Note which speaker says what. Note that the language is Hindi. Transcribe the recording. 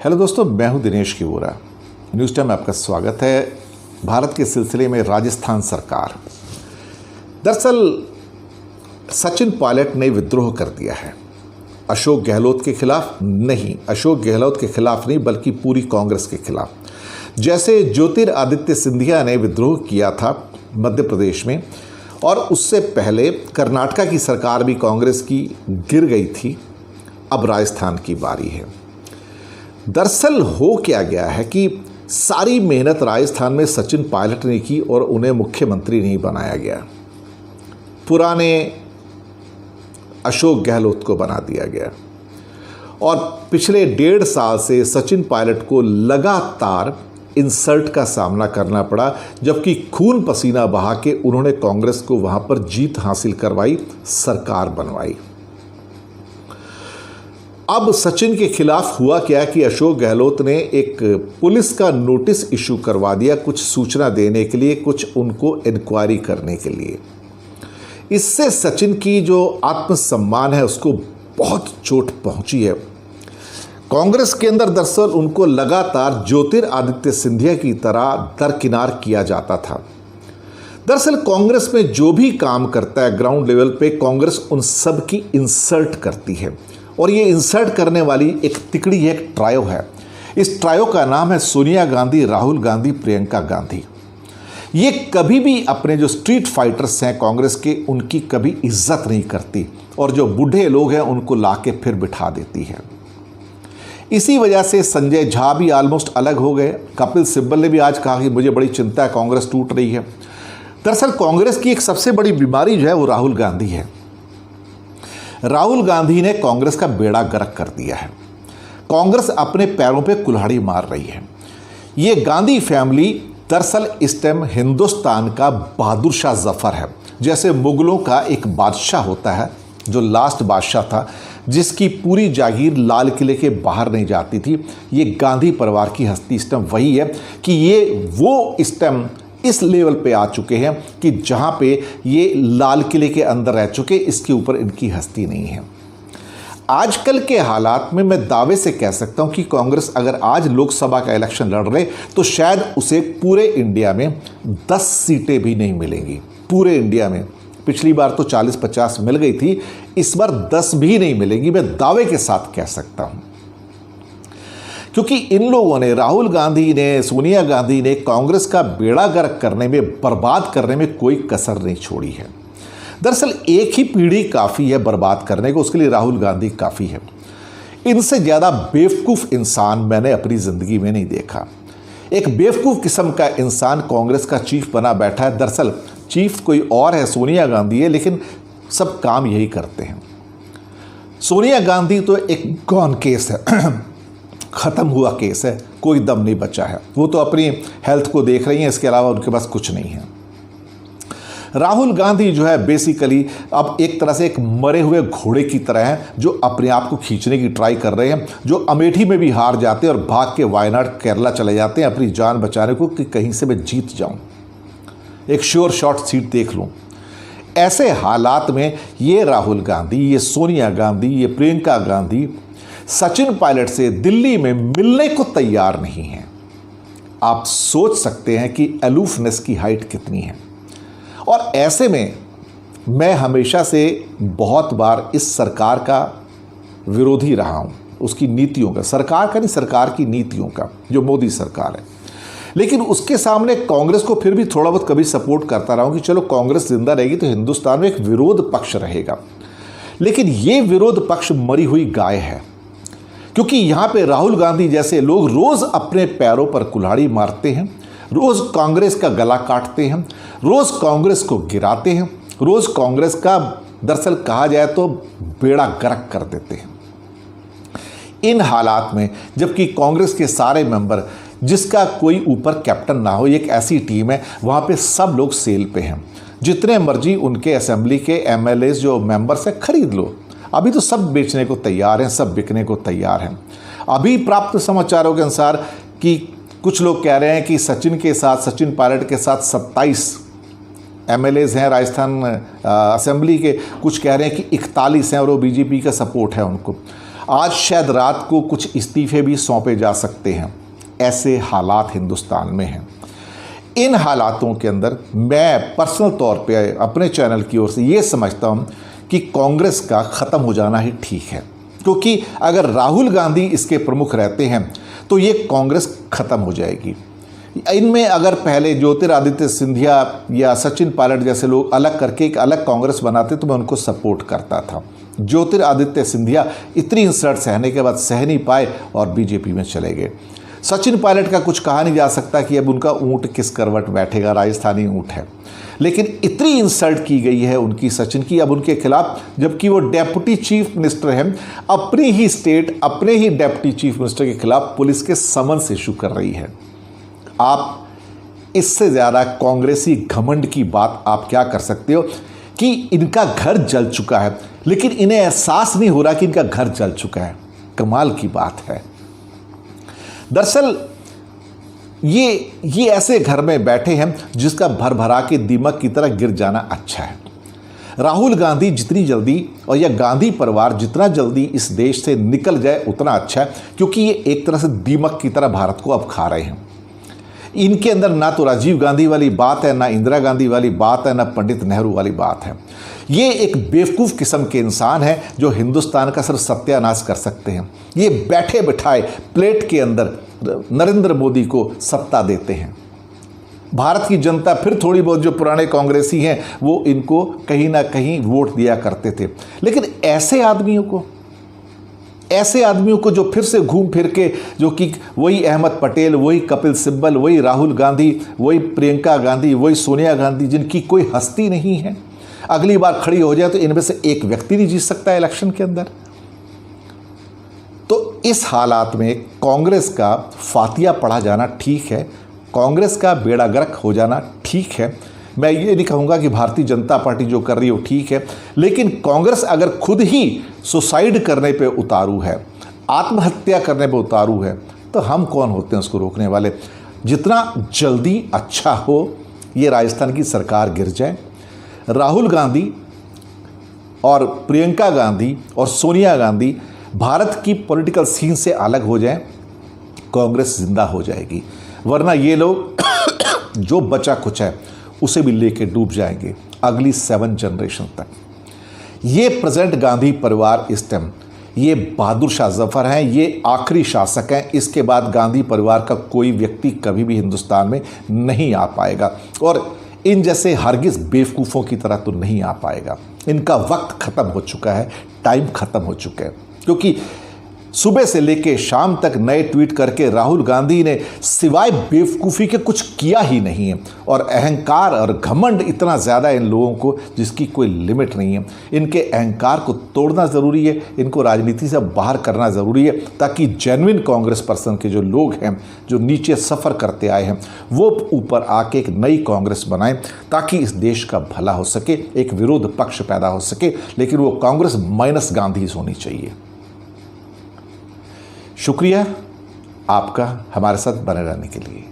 Speaker 1: हेलो दोस्तों, मैं हूं दिनेश की वोरा। न्यूज़ टाइम में आपका स्वागत है। भारत के सिलसिले में राजस्थान सरकार, दरअसल सचिन पायलट ने विद्रोह कर दिया है। अशोक गहलोत के खिलाफ नहीं, अशोक गहलोत के खिलाफ नहीं बल्कि पूरी कांग्रेस के खिलाफ। जैसे ज्योतिरादित्य सिंधिया ने विद्रोह किया था मध्य प्रदेश में, और उससे पहले कर्नाटका की सरकार भी कांग्रेस की गिर गई थी, अब राजस्थान की बारी है। दरअसल हो क्या गया है कि सारी मेहनत राजस्थान में सचिन पायलट ने की और उन्हें मुख्यमंत्री नहीं बनाया गया। पुराने अशोक गहलोत को बना दिया गया और पिछले 1.5 साल से सचिन पायलट को लगातार इंसल्ट का सामना करना पड़ा, जबकि खून पसीना बहा के उन्होंने कांग्रेस को वहां पर जीत हासिल करवाई, सरकार बनवाई। अब सचिन के खिलाफ हुआ क्या कि अशोक गहलोत ने एक पुलिस का नोटिस इशू करवा दिया, कुछ सूचना देने के लिए, कुछ उनको इंक्वायरी करने के लिए। इससे सचिन की जो आत्मसम्मान है उसको बहुत चोट पहुंची है। कांग्रेस के अंदर दरअसल उनको लगातार ज्योतिरादित्य सिंधिया की तरह दरकिनार किया जाता था। दरअसल कांग्रेस में जो भी काम करता है ग्राउंड लेवल पे, कांग्रेस उन सब की इंसल्ट करती है। और ये इंसल्ट करने वाली एक तिकड़ी है, एक ट्रायो है। इस ट्रायो का नाम है सोनिया गांधी, राहुल गांधी, प्रियंका गांधी। ये कभी भी अपने जो स्ट्रीट फाइटर्स हैं कांग्रेस के, उनकी कभी इज्जत नहीं करती, और जो बूढ़े लोग हैं उनको लाके फिर बिठा देती है। इसी वजह से संजय झा भी ऑलमोस्ट अलग हो गए। कपिल सिब्बल ने भी आज कहा कि मुझे बड़ी चिंता है, कांग्रेस टूट रही है। दरअसल कांग्रेस की एक सबसे बड़ी बीमारी जो है वो राहुल गांधी है। राहुल गांधी ने कांग्रेस का बेड़ा गर्क कर दिया है। कांग्रेस अपने पैरों पे कुल्हाड़ी मार रही है। ये गांधी फैमिली दरअसल इस टाइम हिंदुस्तान का बहादुर शाह जफर है। जैसे मुगलों का एक बादशाह होता है जो लास्ट बादशाह था, जिसकी पूरी जागीर लाल किले के बाहर नहीं जाती थी, ये गांधी परिवार की हस्ती इस टाइम वही है कि ये वो इस टाइम इस लेवल पे आ चुके हैं कि जहां पे ये लाल किले के अंदर रह चुके, इसके ऊपर इनकी हस्ती नहीं है। आजकल के हालात में मैं दावे से कह सकता हूं कि कांग्रेस अगर आज लोकसभा का इलेक्शन लड़ रहे तो शायद उसे पूरे इंडिया में 10 सीटें भी नहीं मिलेंगी। पूरे इंडिया में पिछली बार तो 40-50 मिल गई थी, इस बार 10 भी नहीं मिलेंगी, मैं दावे के साथ कह सकता हूं। क्योंकि इन लोगों ने, राहुल गांधी ने, सोनिया गांधी ने कांग्रेस का बेड़ा गर्क करने में, बर्बाद करने में कोई कसर नहीं छोड़ी है। दरअसल एक ही पीढ़ी काफ़ी है बर्बाद करने को, उसके लिए राहुल गांधी काफ़ी है। इनसे ज़्यादा बेवकूफ़ इंसान मैंने अपनी ज़िंदगी में नहीं देखा। एक बेवकूफ़ किस्म का इंसान कांग्रेस का चीफ बना बैठा है। दरअसल चीफ कोई और है, सोनिया गांधी है, लेकिन सब काम यही करते हैं। सोनिया गांधी तो एक गॉन केस है, ख़त्म हुआ केस है, कोई दम नहीं बचा है। वो तो अपनी हेल्थ को देख रही हैं, इसके अलावा उनके पास कुछ नहीं है। राहुल गांधी जो है बेसिकली अब एक तरह से एक मरे हुए घोड़े की तरह हैं, जो अपने आप को खींचने की ट्राई कर रहे हैं, जो अमेठी में भी हार जाते हैं और भाग के वायनाड केरला चले जाते हैं अपनी जान बचाने को कि कहीं से मैं जीत जाऊं, एक श्योर शॉट सीट देख लूं। ऐसे हालात में ये राहुल गांधी, ये सोनिया गांधी, ये प्रियंका गांधी सचिन पायलट से दिल्ली में मिलने को तैयार नहीं है। आप सोच सकते हैं कि अलूफनेस की हाइट कितनी है। और ऐसे में मैं हमेशा से बहुत बार इस सरकार का विरोधी रहा हूं, उसकी नीतियों का, सरकार का नहीं, सरकार की नीतियों का, जो मोदी सरकार है। लेकिन उसके सामने कांग्रेस को फिर भी थोड़ा बहुत कभी सपोर्ट करता रहा हूं कि चलो कांग्रेस जिंदा रहेगी तो हिंदुस्तान में एक विरोध पक्ष रहेगा। लेकिन ये विरोध पक्ष मरी हुई गाय है, क्योंकि यहाँ पे राहुल गांधी जैसे लोग रोज़ अपने पैरों पर कुल्हाड़ी मारते हैं, रोज़ कांग्रेस का गला काटते हैं, रोज़ कांग्रेस को गिराते हैं, रोज़ कांग्रेस का दरअसल कहा जाए तो बेड़ा गर्क कर देते हैं। इन हालात में जबकि कांग्रेस के सारे मेंबर, जिसका कोई ऊपर कैप्टन ना हो, एक ऐसी टीम है, वहाँ पे सब लोग सेल पे हैं। जितने मर्जी उनके असेंबली के MLAs जो मेंबर्स हैं खरीद लो, अभी तो सब बेचने को तैयार हैं, सब बिकने को तैयार हैं। अभी प्राप्त समाचारों के अनुसार कि कुछ लोग कह रहे हैं कि सचिन के साथ, सचिन पायलट के साथ 27 MLAs हैं राजस्थान असेंबली के, कुछ कह रहे हैं कि 41 हैं और वो BJP का सपोर्ट है उनको। आज शायद रात को कुछ इस्तीफे भी सौंपे जा सकते हैं। ऐसे हालात हिंदुस्तान में हैं। इन हालातों के अंदर मैं पर्सनल तौर पे अपने चैनल की ओर से ये समझता हूँ कि कांग्रेस का ख़त्म हो जाना ही ठीक है, क्योंकि अगर राहुल गांधी इसके प्रमुख रहते हैं तो ये कांग्रेस ख़त्म हो जाएगी। इनमें अगर पहले ज्योतिरादित्य सिंधिया या सचिन पायलट जैसे लोग अलग करके एक अलग कांग्रेस बनाते तो मैं उनको सपोर्ट करता था। ज्योतिरादित्य सिंधिया इतनी इंसल्ट सहने के बाद सह नहीं पाए और बीजेपी में चले गए। सचिन पायलट का कुछ कहा नहीं जा सकता कि अब उनका ऊँट किस करवट बैठेगा, राजस्थानी ऊँट है, लेकिन इतनी इंसल्ट की गई है उनकी, सचिन की, अब उनके खिलाफ, जबकि वो डेप्यूटी चीफ मिनिस्टर हैं, अपनी ही स्टेट अपने ही डेप्यूटी चीफ मिनिस्टर के खिलाफ पुलिस के समन्स इशू कर रही है। आप इससे ज़्यादा कांग्रेसी घमंड की बात आप क्या कर सकते हो कि इनका घर जल चुका है, लेकिन इन्हें एहसास नहीं हो रहा कि इनका घर जल चुका है। कमाल की बात है। दरअसल ये ऐसे घर में बैठे हैं जिसका भर भरा के दीमक की तरह गिर जाना अच्छा है। राहुल गांधी जितनी जल्दी और यह गांधी परिवार जितना जल्दी इस देश से निकल जाए उतना अच्छा है, क्योंकि ये एक तरह से दीमक की तरह भारत को अब खा रहे हैं। इनके अंदर ना तो राजीव गांधी वाली बात है, ना इंदिरा गांधी वाली बात है, ना पंडित नेहरू वाली बात है। ये एक बेवकूफ़ किस्म के इंसान हैं जो हिंदुस्तान का सिर्फ सत्यानाश कर सकते हैं। ये बैठे बिठाए प्लेट के अंदर नरेंद्र मोदी को सत्ता देते हैं। भारत की जनता फिर थोड़ी बहुत जो पुराने कांग्रेसी हैं वो इनको कहीं ना कहीं वोट दिया करते थे, लेकिन ऐसे आदमियों को जो फिर से घूम फिर के, जो कि वही अहमद पटेल, वही कपिल सिब्बल, वही राहुल गांधी, वही प्रियंका गांधी, वही सोनिया गांधी, जिनकी कोई हस्ती नहीं है, अगली बार खड़ी हो जाए तो इनमें से एक व्यक्ति नहीं जीत सकता इलेक्शन के अंदर। तो इस हालात में कांग्रेस का फातिया पढ़ा जाना ठीक है, कांग्रेस का बेड़ा गर्क हो जाना ठीक है। मैं ये नहीं कहूँगा कि भारतीय जनता पार्टी जो कर रही है वो ठीक है, लेकिन कांग्रेस अगर खुद ही सुसाइड करने पे उतारू है, आत्महत्या करने पे उतारू है, तो हम कौन होते हैं उसको रोकने वाले। जितना जल्दी अच्छा हो ये राजस्थान की सरकार गिर जाए, राहुल गांधी और प्रियंका गांधी और सोनिया गांधी भारत की पॉलिटिकल सीन से अलग हो जाएं, कांग्रेस जिंदा हो जाएगी। वरना ये लोग जो बचा कुछ है उसे भी लेके डूब जाएंगे अगली 7 जनरेशन तक। ये प्रेजेंट गांधी परिवार इस टाइम ये बहादुर शाह जफर हैं, ये आखिरी शासक हैं। इसके बाद गांधी परिवार का कोई व्यक्ति कभी भी हिंदुस्तान में नहीं आ पाएगा और इन जैसे हरगिज बेवकूफ़ों की तरह तो नहीं आ पाएगा। इनका वक्त ख़त्म हो चुका है, टाइम ख़त्म हो चुका है, क्योंकि सुबह से लेके शाम तक नए ट्वीट करके राहुल गांधी ने सिवाय बेवकूफ़ी के कुछ किया ही नहीं है। और अहंकार और घमंड इतना ज़्यादा इन लोगों को जिसकी कोई लिमिट नहीं है। इनके अहंकार को तोड़ना ज़रूरी है, इनको राजनीति से बाहर करना ज़रूरी है, ताकि जेन्युइन कांग्रेस पर्सन के जो लोग हैं, जो नीचे सफ़र करते आए हैं, वो ऊपर आके एक नई कांग्रेस बनाएं, ताकि इस देश का भला हो सके, एक विरोध पक्ष पैदा हो सके, लेकिन वो कांग्रेस माइनस गांधी होनी चाहिए। शुक्रिया आपका हमारे साथ बने रहने के लिए।